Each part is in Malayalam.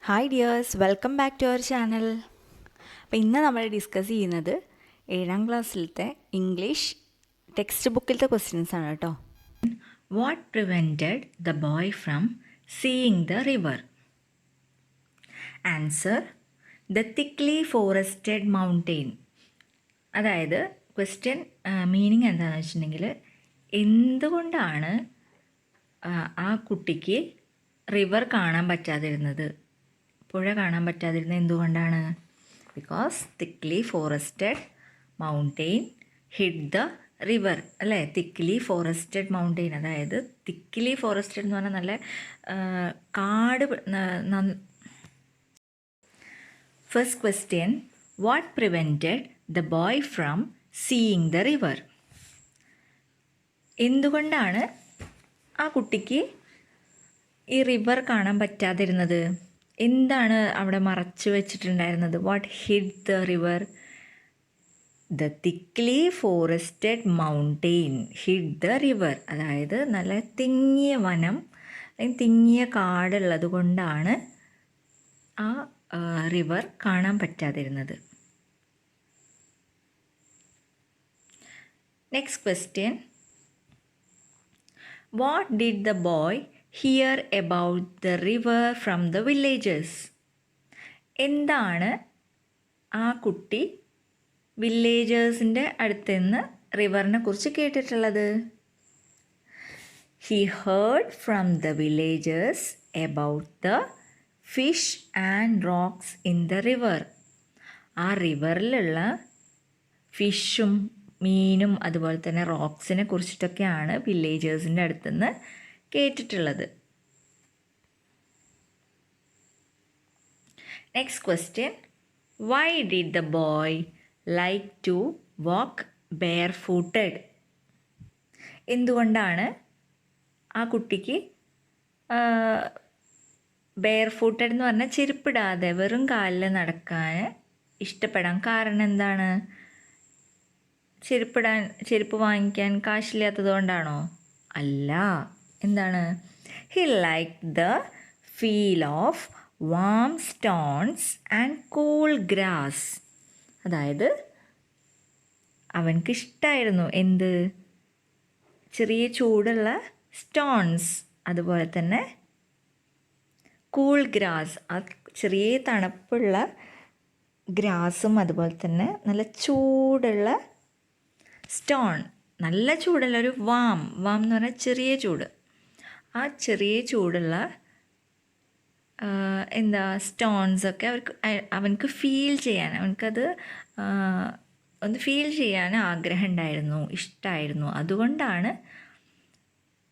Hi dears, welcome back to our channel. അപ്പോൾ ഇന്ന് നമ്മൾ ഡിസ്കസ് ചെയ്യുന്നത് 7ാം ക്ലാസ്സിലത്തെ ഇംഗ്ലീഷ് ടെക്സ്റ്റ് ബുക്കിലത്തെ ക്വസ്റ്റ്യൻസ് ആണ് കേട്ടോ. What prevented the boy from seeing the river? Answer, the thickly forested mountain. അതായത് ക്വസ്റ്റ്യൻ മീനിങ് എന്താണെന്ന് വെച്ചിട്ടുണ്ടെങ്കിൽ, എന്തുകൊണ്ടാണ് ആ കുട്ടിക്ക് റിവർ കാണാൻ പറ്റാതിരുന്നത്, പുഴ കാണാൻ പറ്റാതിരുന്നത് എന്തുകൊണ്ടാണ്? Because thickly forested mountain hid the river, അല്ലേ? തിക്ലി ഫോറസ്റ്റഡ് മൗണ്ടെയിൻ, അതായത് തിക്ലി ഫോറസ്റ്റഡ് എന്ന് പറഞ്ഞാൽ നല്ല കാട്. First question, what prevented the boy from seeing the river? എന്തുകൊണ്ടാണ് ആ കുട്ടിക്ക് ഈ റിവർ കാണാൻ പറ്റാതിരുന്നത്? എന്താണ് അവിടെ മറച്ചു വെച്ചിട്ടുണ്ടായിരുന്നത്? What hid the river? The thickly forested mountain hid the river. അതായത് നല്ല തിങ്ങിയ വനം അല്ലെങ്കിൽ തിങ്ങിയ കാടുള്ളത് കൊണ്ടാണ് ആ റിവർ കാണാൻ പറ്റാതിരുന്നത്. Next question, what did the boy hear about the river from the villagers? എന്താണ് ആ കുട്ടി വില്ലേജേഴ്സിൻ്റെ അടുത്ത് നിന്ന് റിവറിനെ കുറിച്ച് കേട്ടിട്ടുള്ളത്? He heard from the villagers about the fish and rocks in the river. ആ റിവറിലുള്ള ഫിഷും മീനും അതുപോലെ തന്നെ റോക്സിനെ കുറിച്ചിട്ടൊക്കെയാണ് വില്ലേജേഴ്സിൻ്റെ അടുത്തുനിന്ന് കേട്ടിട്ടുള്ളത്. Next question, why did the boy like to walk bare footed? എന്തുകൊണ്ടാണ് ആ കുട്ടിക്ക് ബെയർ ഫൂട്ടഡ് എന്ന് പറഞ്ഞാൽ ചെരുപ്പിടാതെ വെറും കാലിൽ നടക്കാൻ ഇഷ്ടപ്പെടാൻ കാരണം എന്താണ്? ചെരുപ്പ് വാങ്ങിക്കാൻ കാശില്ലാത്തത് കൊണ്ടാണോ? അല്ല. എന്താണ്? He like the feel of warm stones and cool grass. അതായത് അവൻക്ക് ഇഷ്ടമായിരുന്നു എന്ത്? ചെറിയ ചൂടുള്ള സ്റ്റോൺസ്, അതുപോലെ തന്നെ കൂൾ ഗ്രാസ്, ആ ചെറിയ തണുപ്പുള്ള ഗ്രാസും അതുപോലെ തന്നെ നല്ല ചൂടുള്ള സ്റ്റോൺ. നല്ല ചൂടുള്ള ഒരു വാം എന്ന് പറഞ്ഞാൽ ചെറിയ ചൂട്. ആ ചെറിയ ചൂടുള്ള സ്റ്റോൺസൊക്കെ അവൻക്ക് ഫീൽ ചെയ്യാൻ, അവൻക്കത് ഒന്ന് ഫീൽ ചെയ്യാൻ ആഗ്രഹം ഉണ്ടായിരുന്നു, ഇഷ്ടമായിരുന്നു. അതുകൊണ്ടാണ്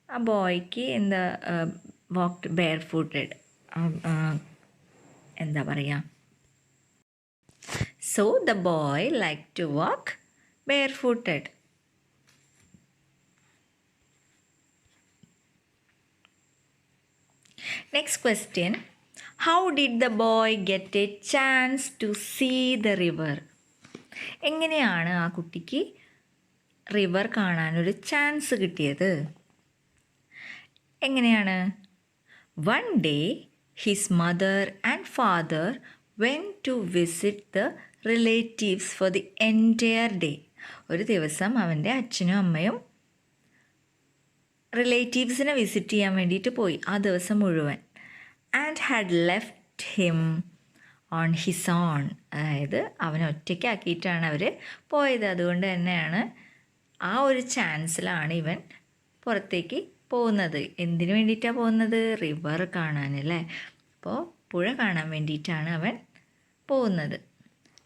ആ ബോയ്ക്ക് വാക്ക്ഡ് ബെയർ ഫൂട്ടഡ്, എന്താ പറയുക, so the boy like to walk bare footed. Next question, how did the boy get a chance to see the river? എങ്ങനെയാണ് ആ കുട്ടിക്ക് റിവർ കാണാനൊരു ചാൻസ് കിട്ടിയത്? എങ്ങനെയാണ്? One day his mother and father went to visit the relatives for the entire day. ഒരു ദിവസം അവൻ്റെ അച്ഛനും അമ്മയും റിലേറ്റീവ്സിനെ വിസിറ്റ് ചെയ്യാൻ വേണ്ടിയിട്ട് പോയി, ആ ദിവസം മുഴുവൻ. And had left him on his own. അതായത് അവനെ ഒറ്റയ്ക്കാക്കിയിട്ടാണ് അവർ പോയത്. അതുകൊണ്ട് തന്നെയാണ് ആ ഒരു ചാൻസിലാണ് ഇവൻ പുറത്തേക്ക് പോകുന്നത്. എന്തിനു വേണ്ടിയിട്ടാണ് പോകുന്നത്? റിവർ കാണാനല്ലേ? അപ്പോൾ പുഴ കാണാൻ വേണ്ടിയിട്ടാണ് അവൻ പോകുന്നത്.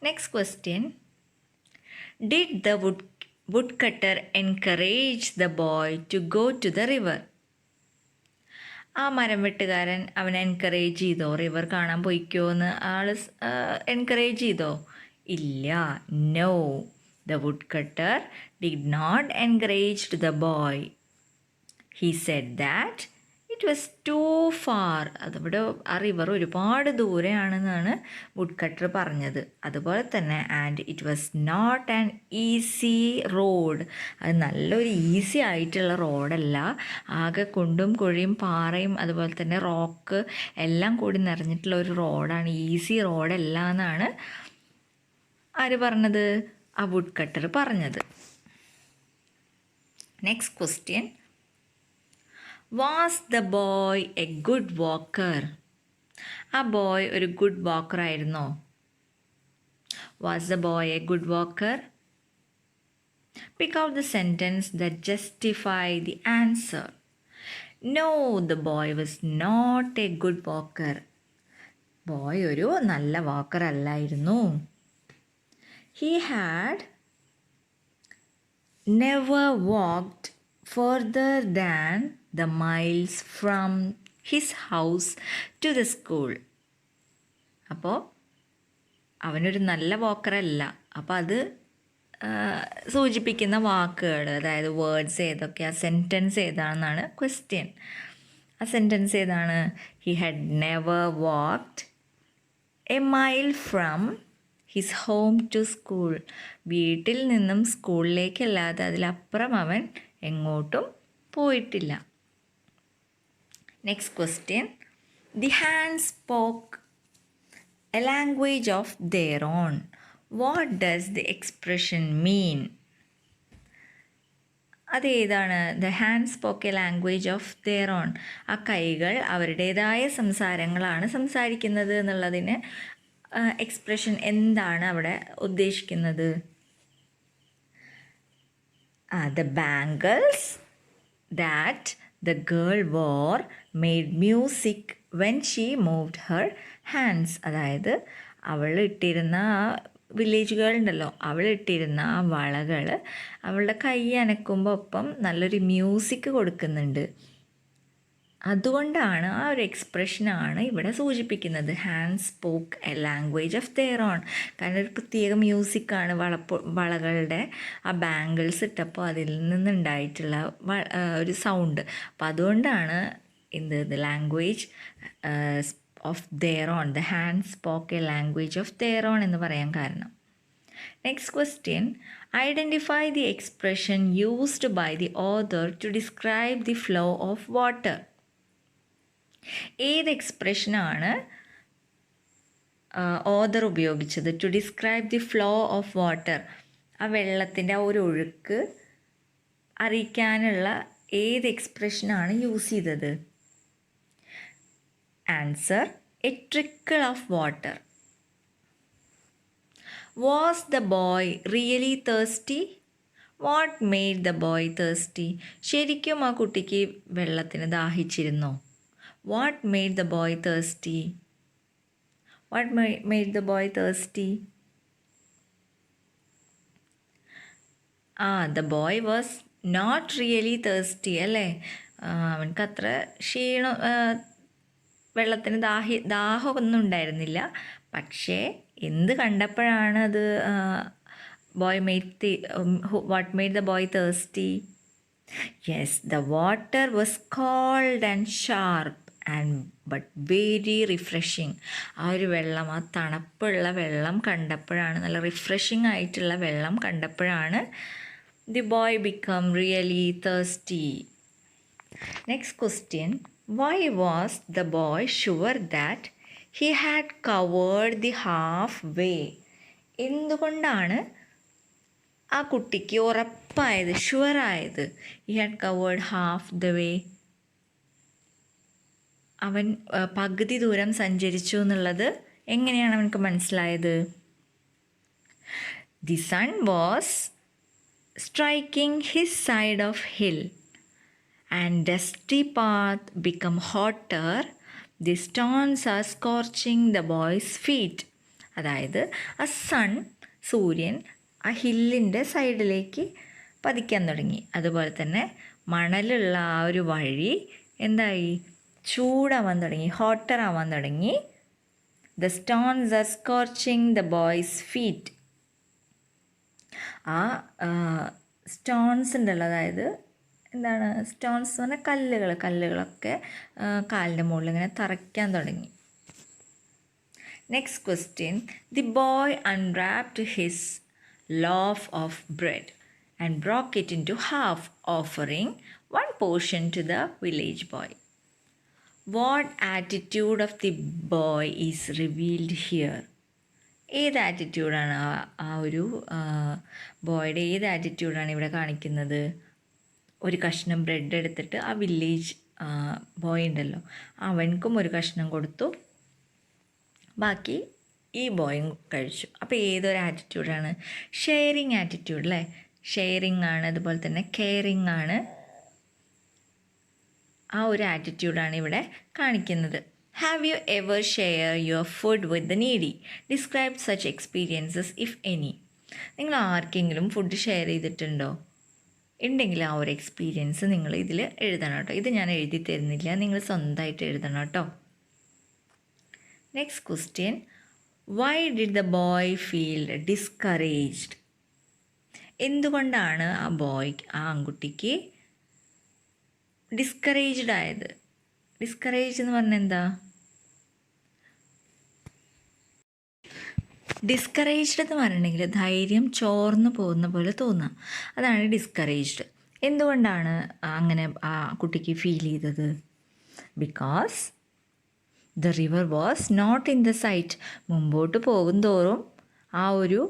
Next question, did the woodcutter encouraged the boy to go to the river? ആ മരം വെട്ടുകാരൻ അവനെ എൻകറേജ് ചെയ്തോ? റിവർ കാണാൻ പോയിക്കോ എന്ന് ആൾ എൻകറേജ് ചെയ്തോ? ഇല്ല. No, the woodcutter did not encourage the boy. He said that it was too far. അതവിടെ ആ റിവർ ഒരുപാട് ദൂരെയാണെന്നാണ് വുഡ് കട്ടർ പറഞ്ഞത്. അതുപോലെ തന്നെ and it was not an easy road. അത് നല്ലൊരു ഈസി ആയിട്ടുള്ള റോഡല്ല. ആകെ കുണ്ടും കുഴിയും പാറയും അതുപോലെ തന്നെ റോക്ക് എല്ലാം കൂടി നിറഞ്ഞിട്ടുള്ള ഒരു റോഡാണ്. ഈസി റോഡല്ല എന്നാണ് ആര് പറഞ്ഞത്? ആ വുഡ് കട്ടർ പറഞ്ഞത്. Next question. Was the boy a good walker? ആ ബോയ് ഒരു ഗുഡ് വാക്കർ ആയിരുന്നോ? Was the boy a good walker? Pick out the sentence that justify the answer. No, the boy was not a good walker. Boy ഒരു നല്ല വാക്കർ അല്ലായിരുന്നു. He had never walked further than the miles from his house to the school. അപ്പോൾ അവനൊരു നല്ല വാക്കറല്ല. അപ്പോൾ അത് സൂചിപ്പിക്കുന്ന വാക്കുകൾ, അതായത് വേർഡ്സ് ഏതൊക്കെയാ, സെൻറ്റൻസ് ഏതാണെന്നാണ് ക്വസ്റ്റ്യൻ. ആ സെൻറ്റൻസ് ഏതാണ്? He had never walked a mile from his home to school. വീട്ടിൽ നിന്നും സ്കൂളിലേക്കല്ലാതെ അതിലപ്പുറം അവൻ എങ്ങോട്ടും പോയിട്ടില്ല. Next question. The hand spoke a language of their own. What does the expression mean? അതേതാണ്? The hand spoke a language of their own. ആ കൈകൾ അവരുടേതായ സംസാരങ്ങളാണ് സംസാരിക്കുന്നത് എന്നുള്ളതിന് എക്സ്പ്രഷൻ എന്താണ് അവിടെ ഉദ്ദേശിക്കുന്നത്? The bangles that the girl war made music when she moved Har hands. അതായത് അവൾ ഇട്ടിരുന്ന ആ വില്ലേജ് ഗേൾ ഉണ്ടല്ലോ, അവൾ ഇട്ടിരുന്ന ആ വളകൾ അവളുടെ കൈ അനക്കുമ്പോൾ ഒപ്പം നല്ലൊരു മ്യൂസിക് കൊടുക്കുന്നുണ്ട്. അതുകൊണ്ടാണ് ആ ഒരു എക്സ്പ്രഷനാണ് ഇവിടെ സൂചിപ്പിക്കുന്നത്. Hand spoke a language of their on. കാരണം ഒരു പ്രത്യേക മ്യൂസിക്കാണ് വളകളുടെ ആ ബാംഗിൾസ് ഇട്ടപ്പോൾ അതിൽ നിന്നുണ്ടായിട്ടുള്ള ഒരു സൗണ്ട്. അപ്പോൾ അതുകൊണ്ടാണ് the language of their own, the hand spoke a language of their own എന്ന് പറയാൻ കാരണം. Next question. Identify the expression used by the author to describe the flow of water. ഏത് എക്സ്പ്രഷനാണ് ഓതർ ഉപയോഗിച്ചത്? To describe the flow of water. ആ വെള്ളത്തിൻ്റെ ആ ഒരു ഒഴുക്ക് അറിയിക്കാനുള്ള ഏത് എക്സ്പ്രഷനാണ് യൂസ് ചെയ്തത്? Answer, a trickle of water. Was the boy really thirsty? What made the boy thirsty? ശരിക്കും ആ കുട്ടിക്ക് വെള്ളത്തിന് ദാഹിച്ചിരുന്നോ? What made the boy thirsty? What made the boy thirsty? The boy was not really thirsty അല്ലേ? അവനക്ക് അത്ര വെള്ളത്തിന് ദാഹമൊന്നും ഉണ്ടായിരുന്നില്ല. പക്ഷേ എന്ത് കണ്ടപ്പോഴാണ് അത് what made the boy thirsty? Yes, the water was cold and sharp and but very refreshing. ആ ഒരു വെള്ളം, ആ തണുപ്പുള്ള വെള്ളം കണ്ടപ്പോഴാണ്, നല്ല റിഫ്രഷിങ് ആയിട്ടുള്ള വെള്ളം കണ്ടപ്പോഴാണ് the boy become really thirsty. Next question. Why was the boy sure that he had covered the half way? എന്തുകൊണ്ടാണ് ആ കുട്ടിക്ക് ഉറപ്പായത്, ഷുവറായത്, he had covered half the way? അവൻ പകുതി ദൂരം സഞ്ചരിച്ചു എന്നുള്ളത് എങ്ങനെയാണ് അവനക്ക് മനസ്സിലായത്? The sun was striking his side of hill and dusty path become hotter. The stones are scorching the boy's feet. അതായത് ആ സൂര്യൻ ആ ഹില്ലിൻ്റെ സൈഡിലേക്ക് പതിക്കാൻ തുടങ്ങി. അതുപോലെ തന്നെ മണലുള്ള ആ ഒരു വഴി എന്തായി? ചൂടാവാൻ തുടങ്ങി, ഹോട്ടർ ആവാൻ തുടങ്ങി. The stones are scorching the boy's feet. ആ സ്റ്റോൺസ് ഉണ്ടല്ലോ, അതായത് എന്താണ് സ്റ്റോൺസ് എന്ന് പറഞ്ഞാൽ കല്ലുകളൊക്കെ കാലിൻ്റെ മുകളിൽ ഇങ്ങനെ തറയ്ക്കാൻ തുടങ്ങി. Next question. The boy unwrapped his loaf of bread and broke it into half, offering one portion to the village boy. What attitude of the boy is revealed here? ഏത് ആറ്റിറ്റ്യൂഡാണ് ആ ഒരു ബോയുടെ ഏത് ആറ്റിറ്റ്യൂഡാണ് ഇവിടെ കാണിക്കുന്നത്? ഒരു കഷ്ണം ബ്രെഡ് എടുത്തിട്ട് ആ വില്ലേജ് ബോയ് ഉണ്ടല്ലോ അവൻക്കും ഒരു കഷ്ണം കൊടുത്തു, ബാക്കി ഈ ബോയും കഴിച്ചു. അപ്പോൾ ഏതൊരു ആറ്റിറ്റ്യൂഡാണ്? ഷെയറിങ് ആറ്റിറ്റ്യൂഡ് അല്ലേ? ഷെയറിങ് ആണ്, അതുപോലെ തന്നെ കെയറിങ് ആണ്. ആ ഒരു ആറ്റിറ്റ്യൂഡാണ് ഇവിടെ കാണിക്കുന്നത്. Have you ever share your food with the needy? Describe such experiences if any. നിങ്ങൾ ആർക്കെങ്കിലും ഫുഡ് ഷെയർ ചെയ്തിട്ടുണ്ടോ? ഉണ്ടെങ്കിൽ ആ ഒരു എക്സ്പീരിയൻസ് നിങ്ങൾ ഇതിൽ എഴുതണം കേട്ടോ. ഇത് ഞാൻ എഴുതി തരുന്നില്ല, നിങ്ങൾ സ്വന്തമായിട്ട് എഴുതണം കേട്ടോ. Next question. Why did the boy feel discouraged? എന്തുകൊണ്ടാണ് ആ ആൺകുട്ടിക്ക് ഡിസ്കറേജ്ഡ് ആയത്? ഡിസ്കറേജ് എന്ന് പറഞ്ഞാൽ എന്താ? ഡിസ്കറേജ്ഡ് എന്ന് പറഞ്ഞിട്ടുണ്ടെങ്കിൽ ധൈര്യം ചോർന്നു പോകുന്ന പോലെ തോന്നുക, അതാണ് ഡിസ്കറേജ്ഡ്. എന്തുകൊണ്ടാണ് അങ്ങനെ ആ കുട്ടിക്ക് ഫീൽ ചെയ്തത്? Because the river was not in the sight. മുമ്പോട്ട് പോകും തോറും ആ ഒരു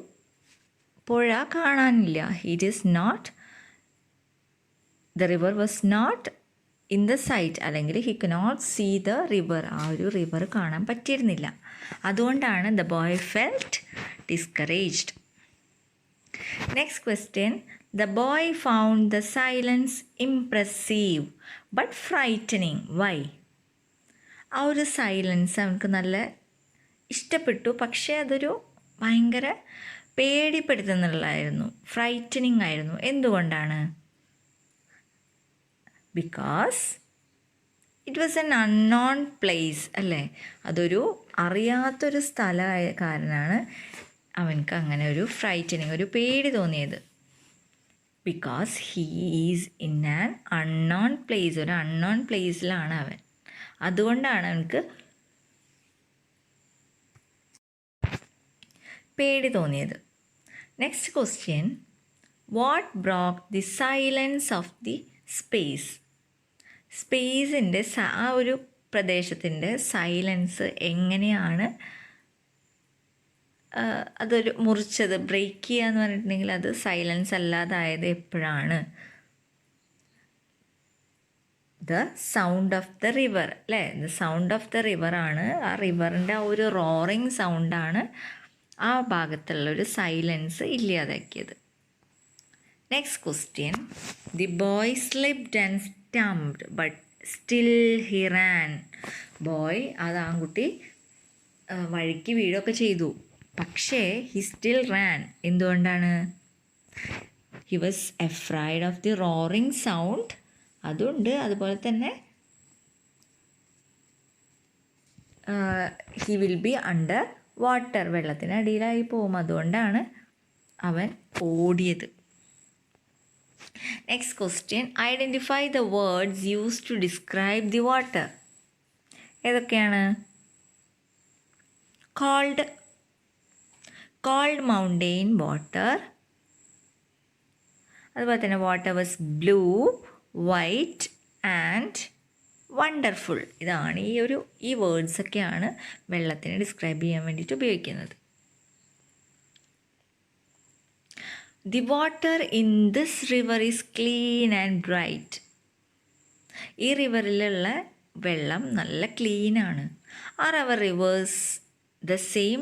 പുഴ കാണാനില്ല. It is not, the river was not in the sight, അല്ലെങ്കിൽ he cannot see the river. ആ ഒരു റിവർ കാണാൻ പറ്റിയിരുന്നില്ല. അതുകൊണ്ടാണ് the boy felt discouraged. Next question. The boy found the silence impressive but frightening. Why? ആ ഒരു സൈലൻസ് അവർക്ക് നല്ല ഇഷ്ടപ്പെട്ടു, പക്ഷേ അതൊരു ഭയങ്കര പേടിപ്പെടുത്തുന്നുള്ളതായിരുന്നു, ഫ്രൈറ്റനിങ് ആയിരുന്നു. എന്തുകൊണ്ടാണ്? Because it was an unknown place അല്ലേ? അതൊരു അറിയാത്തൊരു സ്ഥലമായ കാരണമാണ് അവൻക്ക് അങ്ങനെ ഒരു ഫ്രൈറ്റനിങ്, ഒരു പേടി തോന്നിയത്. Because he is in an unknown place, ഒരു അൺനോൺ പ്ലേസിലാണ് അവൻ. അതുകൊണ്ടാണ് അവൻക്ക് പേടി തോന്നിയത്. Next question. What broke the silence of the space? സ്പേസിൻ്റെ ആ ഒരു പ്രദേശത്തിൻ്റെ സൈലൻസ് എങ്ങനെയാണ് അതൊരു മുറിച്ചത്? ബ്രേക്ക് ചെയ്യുക എന്ന് പറഞ്ഞിട്ടുണ്ടെങ്കിൽ അത് സൈലൻസ് അല്ലാതായത് എപ്പോഴാണ്? The sound of the river അല്ലേ? ദ സൗണ്ട് ഓഫ് ദ റിവറാണ്, ആ റിവറിൻ്റെ ആ ഒരു റോറിങ് സൗണ്ടാണ് ആ ഭാഗത്തുള്ളൊരു സൈലൻസ് ഇല്ലാതാക്കിയത്. Next question. The boy slipped and stumped but still he ran. Boy, അത് ആൺകുട്ടി വഴിക്ക് വീഴൊക്കെ ചെയ്തു, പക്ഷേ ഹി സ്റ്റിൽ റാൻ. എന്തുകൊണ്ടാണ്? He was afraid of the roaring sound, അതുണ്ട്. അതുപോലെ തന്നെ he will be under water, വെള്ളത്തിനടിയിലായി പോവും, അതുകൊണ്ടാണ് അവൻ ഓടിയത്. Next question. Identify the words use to describe the water. ഏതൊക്കെയാണ്? കോൾഡ് മൗണ്ടെയിൻ വാട്ടർ, അതുപോലെ തന്നെ water was blue, white and wonderful. ഇതാണ് ഈ വേർഡ്സൊക്കെയാണ് വെള്ളത്തിനെ ഡിസ്ക്രൈബ് ചെയ്യാൻ വേണ്ടിയിട്ട് ഉപയോഗിക്കുന്നത്. The water in this river is clean and bright. ഈ റിവറിലുള്ള വെള്ളം നല്ല ക്ലീനാണ്. Are our reverse the same?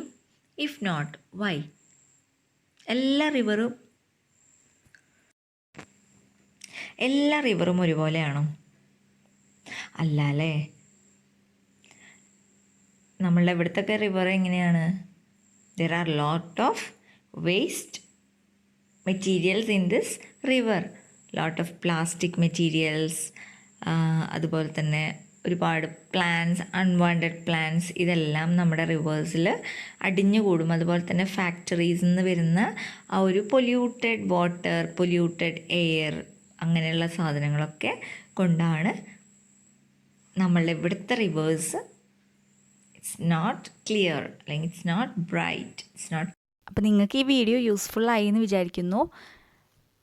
If not, why? എല്ലാ റിവറും ഒരുപോലെയാണോ? അല്ല അല്ലേ. നമ്മളുടെ ഇവിടുത്തെ റിവർ എങ്ങനെയാണ്? There are lot of waste materials in this river, lot of plastic materials, അതുപോലെ തന്നെ ഒരുപാട് പ്ലാന്റ്സ്, അൺവാണ്ടഡ് പ്ലാന്റ്സ്, ഇതെല്ലാം നമ്മുടെ റിവേഴ്സിൽ അടിഞ്ഞുകൂടും. അതുപോലെ തന്നെ ഫാക്ടറീസിൽ നിന്ന് വരുന്ന ആ ഒരു പൊല്യൂട്ടഡ് വാട്ടർ, പൊല്യൂട്ടഡ് എയർ, അങ്ങനെയുള്ള സാധനങ്ങളൊക്കെ കൊണ്ടാണ് നമ്മളുടെ ഇവിടുത്തെ റിവേഴ്സ് ഇറ്റ്സ് നോട്ട് ക്ലിയർ, അല്ലെങ്കിൽ it's not bright, it's not. അപ്പോൾ നിങ്ങൾക്ക് ഈ വീഡിയോ യൂസ്ഫുൾ ആയി എന്ന് വിചാരിക്കുന്നു.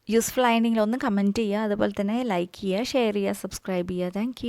യൂസ്ഫുൾ ആയിട്ടുണ്ടെങ്കിൽ ഒന്ന് കമൻറ്റ് ചെയ്യുക, അതുപോലെ തന്നെ ലൈക്ക് ചെയ്യുക, ഷെയർ ചെയ്യുക, സബ്സ്ക്രൈബ് ചെയ്യുക. താങ്ക്